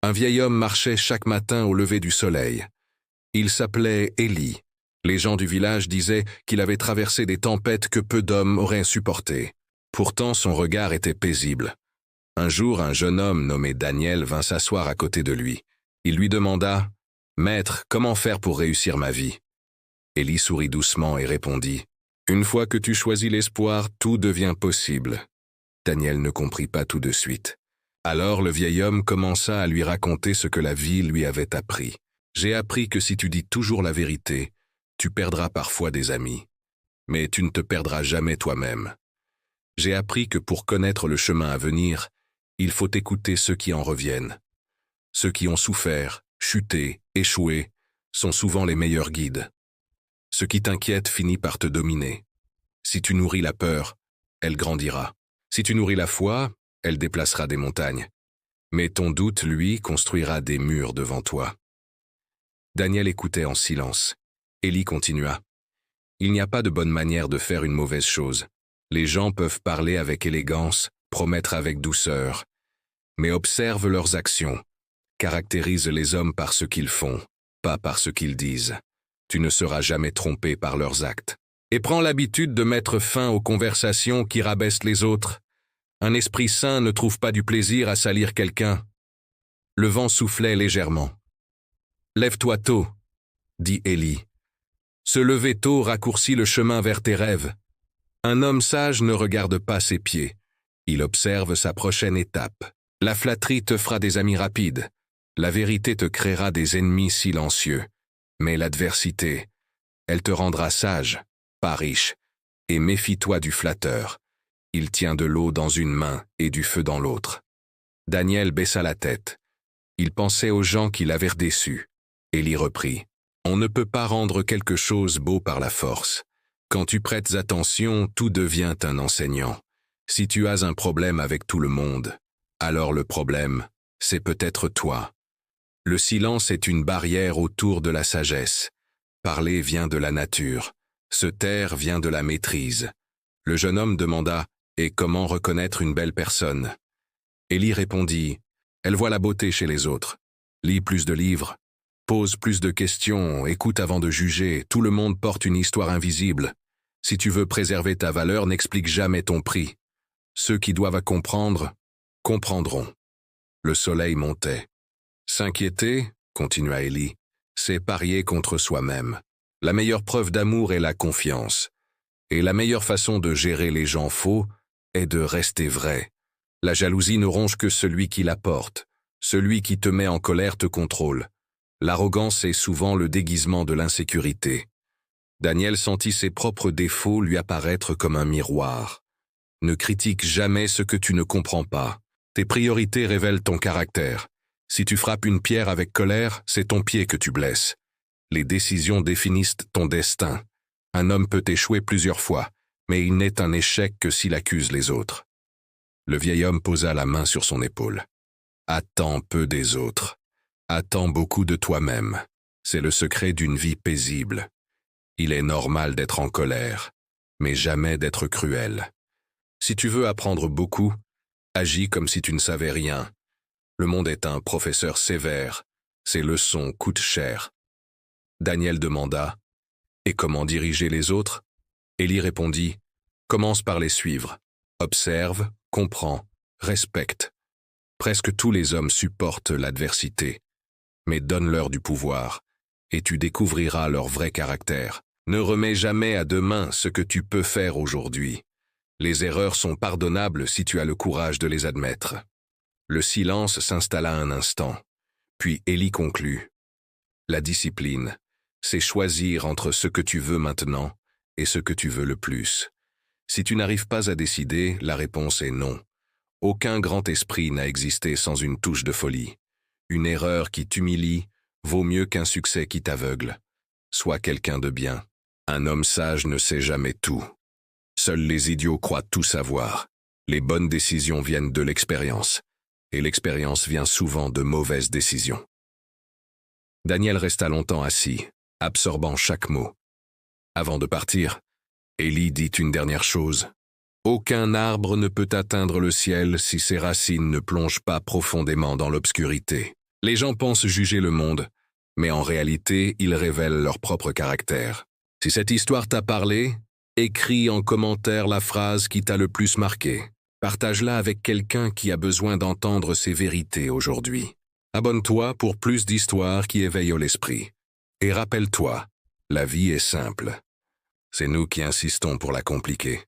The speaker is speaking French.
Un vieil homme marchait chaque matin au lever du soleil. Il s'appelait Élie. Les gens du village disaient qu'il avait traversé des tempêtes que peu d'hommes auraient supportées. Pourtant, son regard était paisible. Un jour, un jeune homme nommé Daniel vint s'asseoir à côté de lui. Il lui demanda « Maître, comment faire pour réussir ma vie ?» Élie sourit doucement et répondit « Une fois que tu choisis l'espoir, tout devient possible. » Daniel ne comprit pas tout de suite. Alors le vieil homme commença à lui raconter ce que la vie lui avait appris. « J'ai appris que si tu dis toujours la vérité, tu perdras parfois des amis, mais tu ne te perdras jamais toi-même. J'ai appris que pour connaître le chemin à venir, il faut écouter ceux qui en reviennent. Ceux qui ont souffert, chuté, échoué, sont souvent les meilleurs guides. Ce qui t'inquiète finit par te dominer. Si tu nourris la peur, elle grandira. Si tu nourris la foi, elle déplacera des montagnes. Mais ton doute, lui, construira des murs devant toi. » Daniel écoutait en silence. Élie continua. « Il n'y a pas de bonne manière de faire une mauvaise chose. Les gens peuvent parler avec élégance, promettre avec douceur, mais observe leurs actions. Caractérise les hommes par ce qu'ils font, pas par ce qu'ils disent. Tu ne seras jamais trompé par leurs actes. Et prends l'habitude de mettre fin aux conversations qui rabaissent les autres. Un esprit sain ne trouve pas du plaisir à salir quelqu'un. » Le vent soufflait légèrement. « Lève-toi tôt, » dit Élie. « Se lever tôt raccourcit le chemin vers tes rêves. Un homme sage ne regarde pas ses pieds. Il observe sa prochaine étape. La flatterie te fera des amis rapides. La vérité te créera des ennemis silencieux. Mais l'adversité, elle te rendra sage, pas riche. Et méfie-toi du flatteur. Il tient de l'eau dans une main et du feu dans l'autre. » Daniel baissa la tête. Il pensait aux gens qui l'avaient déçu. Élie reprit. « On ne peut pas rendre quelque chose beau par la force. Quand tu prêtes attention, tout devient un enseignant. Si tu as un problème avec tout le monde, alors le problème, c'est peut-être toi. Le silence est une barrière autour de la sagesse. Parler vient de la nature. Se taire vient de la maîtrise. » Le jeune homme demanda « Et comment reconnaître une belle personne ?» Élie répondit « Elle voit la beauté chez les autres. Lis plus de livres. Pose plus de questions, écoute avant de juger. Tout le monde porte une histoire invisible. Si tu veux préserver ta valeur, n'explique jamais ton prix. Ceux qui doivent comprendre, comprendront. » Le soleil montait. « S'inquiéter, » continua Élie, « c'est parier contre soi-même. La meilleure preuve d'amour est la confiance. Et la meilleure façon de gérer les gens faux est de rester vrai. La jalousie ne ronge que celui qui la porte. Celui qui te met en colère te contrôle. L'arrogance est souvent le déguisement de l'insécurité. » Daniel sentit ses propres défauts lui apparaître comme un miroir. Ne critique jamais ce que tu ne comprends pas. Tes priorités révèlent ton caractère. Si tu frappes une pierre avec colère, c'est ton pied que tu blesses. Les décisions définissent ton destin. Un homme peut échouer plusieurs fois, mais il n'est un échec que s'il accuse les autres. Le vieil homme posa la main sur son épaule. « Attends peu des autres. Attends beaucoup de toi-même. C'est le secret d'une vie paisible. Il est normal d'être en colère, mais jamais d'être cruel. Si tu veux apprendre beaucoup, agis comme si tu ne savais rien. Le monde est un professeur sévère. Ses leçons coûtent cher. » Daniel demanda « Et comment diriger les autres ?» Élie répondit « Commence par les suivre. Observe, comprends, respecte. Presque tous les hommes supportent l'adversité. Mais donne-leur du pouvoir, et tu découvriras leur vrai caractère. Ne remets jamais à demain ce que tu peux faire aujourd'hui. Les erreurs sont pardonnables si tu as le courage de les admettre. » Le silence s'installa un instant. Puis Élie conclut. « La discipline, c'est choisir entre ce que tu veux maintenant et ce que tu veux le plus. Si tu n'arrives pas à décider, la réponse est non. Aucun grand esprit n'a existé sans une touche de folie. Une erreur qui t'humilie vaut mieux qu'un succès qui t'aveugle. Sois quelqu'un de bien. Un homme sage ne sait jamais tout. Seuls les idiots croient tout savoir. Les bonnes décisions viennent de l'expérience, et l'expérience vient souvent de mauvaises décisions. » Daniel resta longtemps assis, absorbant chaque mot. Avant de partir, Élie dit une dernière chose. « Aucun arbre ne peut atteindre le ciel si ses racines ne plongent pas profondément dans l'obscurité. Les gens pensent juger le monde, mais en réalité, ils révèlent leur propre caractère. Si cette histoire t'a parlé, écris en commentaire la phrase qui t'a le plus marqué. Partage-la avec quelqu'un qui a besoin d'entendre ces vérités aujourd'hui. Abonne-toi pour plus d'histoires qui éveillent l'esprit. Et rappelle-toi, la vie est simple. C'est nous qui insistons pour la compliquer.